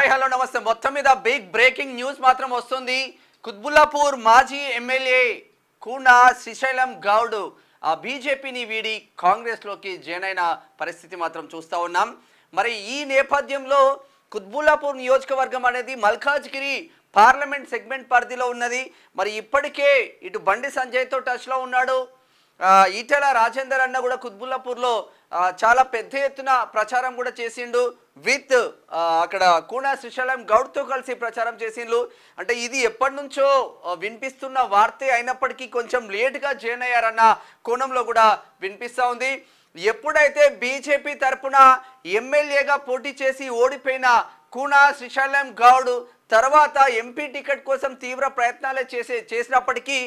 Hi hello నమస్తే. మొత్తం మీద బిగ్ బ్రేకింగ్ న్యూస్ మాత్రం వస్తుంది. కుత్బుల్లాపూర్ మాజీ ఎమ్మెల్యే కూనా శ్రీశైలం గౌడ్ ఆ బీజేపీని వీడి కాంగ్రెస్లోకి జాయిన్ అయిన పరిస్థితి మాత్రం చూస్తూ ఉన్నాం. మరి ఈ నేపథ్యంలో కుత్బుల్లాపూర్ నియోజకవర్గం అనేది మల్కాజ్గిరి పార్లమెంట్ సెగ్మెంట్ పరిధిలో ఉన్నది. మరి ఇప్పటికే ఇటు బండి సంజయ్తో టచ్లో ఉన్నాడు. ఈటెల రాజేందర్ అన్న కూడా కుత్బుల్లాపూర్లో చాలా పెద్ద ఎత్తున ప్రచారం కూడా చేసిండు. విత్ అక్కడ కూనా శ్రీశైలం గౌడ్తో కలిసి ప్రచారం చేసిండ్రు. అంటే ఇది ఎప్పటి నుంచో వినిపిస్తున్న వార్తే అయినప్పటికీ కొంచెం లేట్గా జాయిన్ అయ్యారన్న కోణంలో కూడా వినిపిస్తూ ఉంది. ఎప్పుడైతే బీజేపీ తరఫున ఎమ్మెల్యేగా పోటీ చేసి ఓడిపోయిన కూనా శ్రీశైలం గౌడ్ తర్వాత ఎంపీ టికెట్ కోసం తీవ్ర ప్రయత్నాలే చేసినప్పటికీ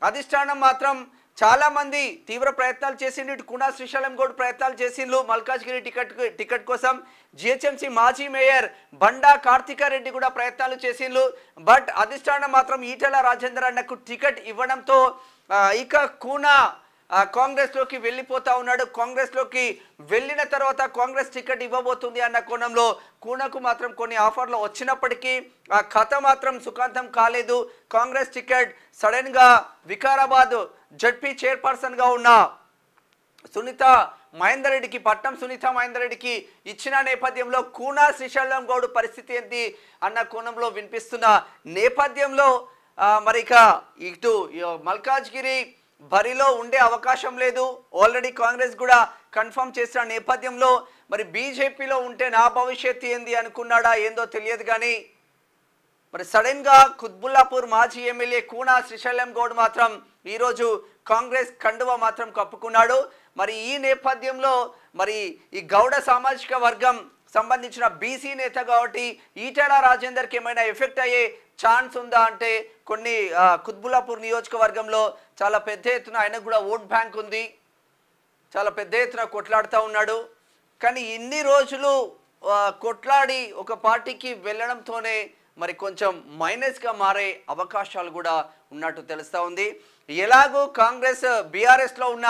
అధిష్టానం మాత్రం చాలా మంది తీవ్ర ప్రయత్నాలు చేసిండు. ఇటు కూనా శ్రీశైలం గౌడ్ ప్రయత్నాలు చేసిండ్రు మల్కాజ్గిరి టికెట్ కోసం. జిహెచ్ఎంసీ మాజీ మేయర్ బండా కార్తికారెడ్డి కూడా ప్రయత్నాలు చేసిండ్రు. బట్ అధిష్టానం మాత్రం ఈటెల రాజేందర్ అన్నకు టికెట్ ఇవ్వడంతో ఇక కూనా కాంగ్రెస్లోకి వెళ్ళిపోతా ఉన్నాడు. కాంగ్రెస్లోకి వెళ్ళిన తర్వాత కాంగ్రెస్ టికెట్ ఇవ్వబోతుంది అన్న కోణంలో కూనకు మాత్రం కొన్ని ఆఫర్లు వచ్చినప్పటికీ ఆ కథ మాత్రం సుఖాంతం కాలేదు. కాంగ్రెస్ టికెట్ సడన్గా వికారాబాద్ జడ్పీ చైర్పర్సన్గా ఉన్న సునీతా మహేందర్ రెడ్డికి పట్నం సునీతా మహేందర్ రెడ్డికి ఇచ్చిన నేపథ్యంలో కూనా శ్రీశైలం గౌడ్ పరిస్థితి ఏంటి అన్న కోణంలో వినిపిస్తున్న నేపథ్యంలో మరి ఇక ఇటు మల్కాజ్గిరి బరిలో ఉండే అవకాశం లేదు. ఆల్రెడీ కాంగ్రెస్ కూడా కన్ఫర్మ్ చేసిన నేపథ్యంలో మరి బీజేపీలో ఉంటే నా భవిష్యత్తు ఏంది అనుకున్నాడా ఏందో తెలియదు. కానీ మరి సడన్గా కుత్బుల్లాపూర్ మాజీ ఎమ్మెల్యే కూనా శ్రీశైలం గౌడ్ మాత్రం ఈరోజు కాంగ్రెస్ కండువా మాత్రం కప్పుకున్నాడు. మరి ఈ నేపథ్యంలో మరి ఈ గౌడ సామాజిక వర్గం సంబంధించిన బీసీ నేత కాబట్టి ఈటెల రాజేందర్కి ఏమైనా ఎఫెక్ట్ అయ్యే ఛాన్స్ ఉందా అంటే కొన్ని కుత్బుల్లాపూర్ నియోజకవర్గంలో చాలా పెద్ద ఎత్తున ఆయనకు కూడా ఓట్ బ్యాంక్ ఉంది, చాలా పెద్ద ఎత్తున కొట్లాడుతూ ఉన్నాడు. కానీ ఇన్ని రోజులు కొట్లాడి ఒక పార్టీకి వెళ్ళడంతోనే మరి కొంచెం మైనస్గా మారే అవకాశాలు కూడా ఉన్నట్టు తెలుస్తూ ఉంది. ఎలాగో కాంగ్రెస్ బీఆర్ఎస్లో ఉన్న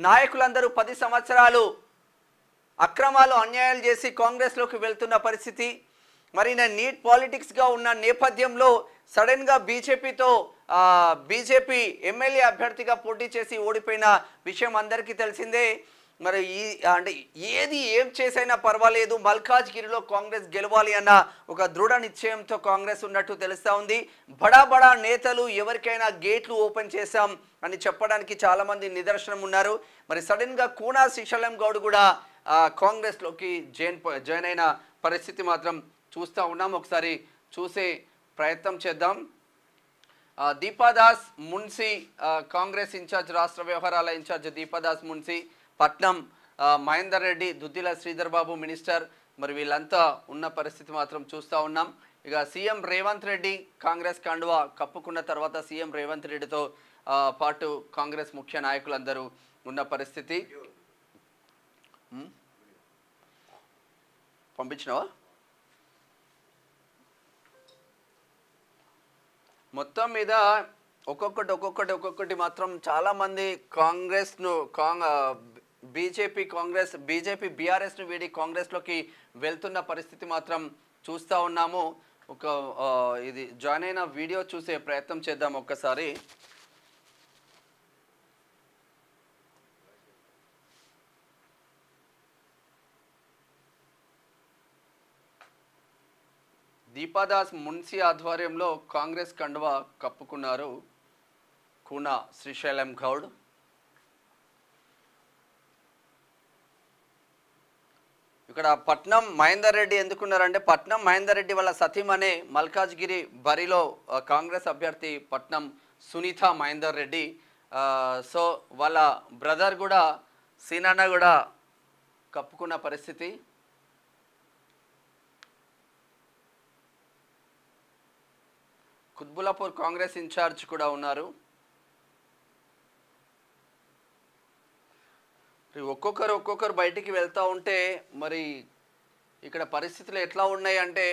నాయకులందరూ 10 సంవత్సరాలు అక్రమాలు అన్యాయాలు చేసి కాంగ్రెస్లోకి వెళ్తున్న పరిస్థితి. మరి నీట్ పాలిటిక్స్గా ఉన్న నేపథ్యంలో సడన్గా బీజేపీ ఎమ్మెల్యే అభ్యర్థిగా పోటీ చేసి ఓడిపోయిన విషయం అందరికీ తెలిసిందే. మరి అంటే ఏం చేసైనా పర్వాలేదు మల్కాజ్గిరిలో కాంగ్రెస్ గెలవాలి అన్న ఒక దృఢ నిశ్చయంతో కాంగ్రెస్ ఉన్నట్టు తెలుస్తూ ఉంది. బడా నేతలు ఎవరికైనా గేట్లు ఓపెన్ చేశాం అని చెప్పడానికి చాలామంది నిదర్శనం ఉన్నారు. మరి సడన్గా కూనా శ్రీశైలం గౌడ్ కూడా కాంగ్రెస్లోకి జాయిన్ అయిన పరిస్థితి మాత్రం చూస్తూ ఉన్నాం. ఒకసారి చూసే ప్రయత్నం చేద్దాం. దీపాదాస్ మున్సి కాంగ్రెస్ ఇన్ఛార్జ్, రాష్ట్ర వ్యవహారాల ఇన్ఛార్జ్ దీపాదాస్ మున్సి, పట్నం మహేందర్ రెడ్డి, దుద్దిల శ్రీధర్ బాబు మినిస్టర్, మరి వీళ్ళంతా ఉన్న పరిస్థితి మాత్రం చూస్తూ ఉన్నాం. ఇక సీఎం రేవంత్ రెడ్డి కాంగ్రెస్ కండువా కప్పుకున్న తర్వాత సీఎం రేవంత్ రెడ్డితో పాటు కాంగ్రెస్ ముఖ్య నాయకులందరూ ఉన్న పరిస్థితి. పంపించినావా? మొత్తం మీద ఒక్కొక్కటి మాత్రం చాలామంది కాంగ్రెస్ను బీజేపీ బీఆర్ఎస్ను వీడి కాంగ్రెస్లోకి వెళ్తున్న పరిస్థితి మాత్రం చూస్తూ ఉన్నాము. ఇది జాయిన్ అయిన వీడియో చూసే ప్రయత్నం చేద్దాం ఒక్కసారి. దీపాదాస్ మున్సి ఆధ్వర్యంలో కాంగ్రెస్ కండువా కప్పుకున్నారు కూనా శ్రీశైలం గౌడ్. ఇక్కడ పట్నం మహేందర్ రెడ్డి ఎందుకున్నారంటే పట్నం మహేందర్ రెడ్డి వాళ్ళ సతీమణి మల్కాజ్గిరి బరిలో కాంగ్రెస్ అభ్యర్థి పట్నం సునీతా మహేందర్ రెడ్డి. సో వాళ్ళ బ్రదర్ కూడా సీనన్న కూడా కప్పుకున్న పరిస్థితి. కుత్బుల్లాపూర్ కాంగ్రెస్ ఇన్ఛార్జ్ కూడా ఉన్నారు. ఒక్కొక్కరు బయటికి వెళ్తూ ఉంటే మరి ఇక్కడ పరిస్థితులు ఎట్లా ఉన్నాయి అంటే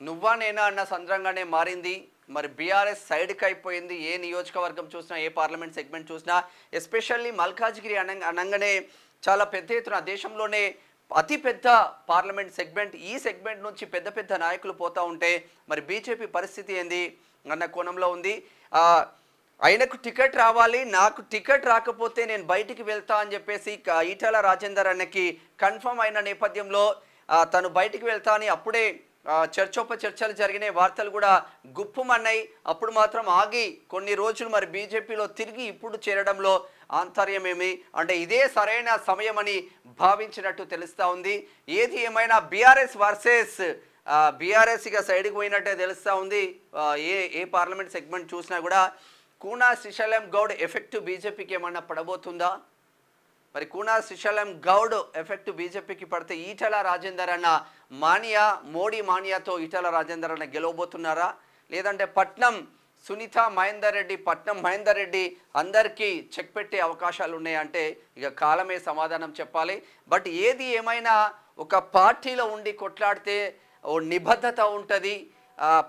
నువ్వా నేనా అన్న సంద్రంగానే మారింది. మరి బీఆర్ఎస్ సైడ్కి అయిపోయింది. ఏ నియోజకవర్గం చూసినా, ఏ పార్లమెంట్ సెగ్మెంట్ చూసినా, ఎస్పెషల్లీ మల్కాజ్గిరి అనగానే చాలా పెద్ద ఎత్తున దేశంలోనే అతిపెద్ద పార్లమెంట్ సెగ్మెంట్. ఈ సెగ్మెంట్ నుంచి పెద్ద పెద్ద నాయకులు పోతూ ఉంటే మరి బీజేపీ పరిస్థితి ఏంది అన్న కోణంలో ఉంది. ఆయనకు టికెట్ రావాలి, నాకు టికెట్ రాకపోతే నేను బయటికి వెళ్తా అని చెప్పేసి ఈటెల రాజేందర్ అన్నకి కన్ఫర్మ్ అయిన నేపథ్యంలో తను బయటికి వెళ్తా అని అప్పుడే చర్చోపచర్చలు జరిగినాయి, వార్తలు కూడా గుప్పుమన్నాయి. అప్పుడు మాత్రం ఆగి కొన్ని రోజులు మరి బీజేపీలో తిరిగి ఇప్పుడు చేరడంలో ఆంతర్యమేమి అంటే ఇదే సరైన సమయం అని భావించినట్టు తెలుస్తూ ఉంది. ఏది ఏమైనా బీఆర్ఎస్ వర్సెస్ బీఆర్ఎస్ ఇక సైడ్కి పోయినట్టే తెలుస్తూ ఉంది. ఏ పార్లమెంట్ సెగ్మెంట్ చూసినా కూడా కూనా శ్రీశైలం గౌడ్ ఎఫెక్ట్ బీజేపీకి ఏమన్నా పడబోతుందా? మరి కూనా శ్రీశైలం గౌడ్ ఎఫెక్ట్ బీజేపీకి పడితే ఈటెల రాజేందర్ అన్న మానియా, మోడీ మానియాతో ఈటెల రాజేందర్ అన్న గెలవబోతున్నారా, లేదంటే పట్నం సునీత మహేందర్ రెడ్డి అందరికీ చెక్ పెట్టే అవకాశాలు ఉన్నాయంటే ఇక కాలమే సమాధానం చెప్పాలి. బట్ ఏది ఏమైనా ఒక పార్టీలో ఉండి కొట్లాడితే ఓ నిబద్ధత ఉంటుంది.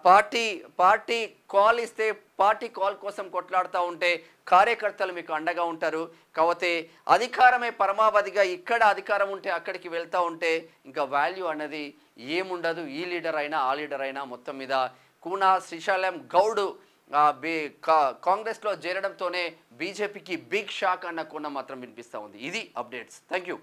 పార్టీ కాల్ ఇస్తే పార్టీ కాల్ కోసం కొట్లాడుతూ ఉంటే కార్యకర్తలు మీకు అండగా ఉంటారు. కాకపోతే అధికారమే పరమావధిగా ఇక్కడ అధికారం ఉంటే అక్కడికి వెళ్తూ ఉంటే ఇంకా వాల్యూ అన్నది ఏముండదు. ఈ లీడర్ అయినా ఆ లీడర్ అయినా మొత్తం మీద కూనా శ్రీశైలం గౌడ్ కాంగ్రెస్లో చేరడంతోనే బీజేపీకి బిగ్ షాక్ అన్న కోణం మాత్రం వినిపిస్తూ ఉంది. ఇది అప్డేట్స్. Thank you.